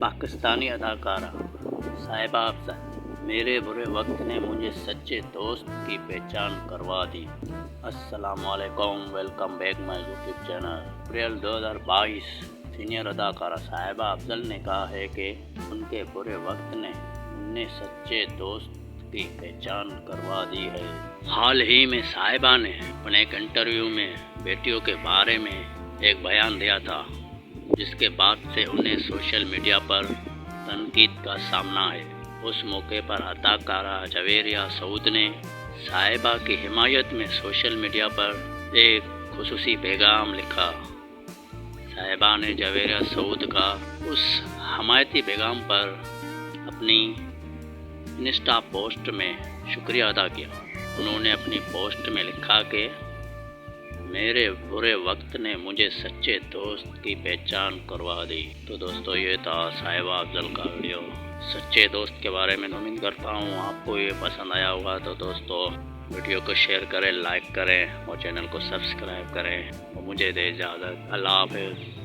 पाकिस्तानी अदाकारा साहिबा अफजल। मेरे बुरे वक्त ने मुझे सच्चे दोस्त की पहचान करवा दी। अस्सलाम वालेकुम, welcome back my YouTube channel. April 2022 senior अदाकारा साहिबा अफजल ने कहा है कि उनके बुरे वक्त ने उन्हें सच्चे दोस्त की पहचान करवा दी है। हाल ही में साहिबा ने अपने एक इंटरव्यू में बेटियों के बारे में एक बयान दिया था, जिसके बाद से उन्हें सोशल मीडिया पर तनकीद का सामना है। उस मौके पर अदाकारा जवेरिया सऊद ने साहिबा की हिमायत में सोशल मीडिया पर एक खुसूसी पैगाम लिखा। साहिबा ने जवेरिया सऊद का उस हमायती पैगाम पर अपनी इंस्टा पोस्ट में शुक्रिया अदा किया। उन्होंने अपनी पोस्ट में लिखा कि मेरे बुरे वक्त ने मुझे सच्चे दोस्त की पहचान करवा दी। तो दोस्तों, ये था साहिबा अफजल का वीडियो सच्चे दोस्त के बारे में। उम्मीद करता हूँ आपको ये पसंद आया होगा। तो दोस्तों, वीडियो को शेयर करें, लाइक करें और चैनल को सब्सक्राइब करें और मुझे दे इजाज़त। अल्लाह हाफ़िज़।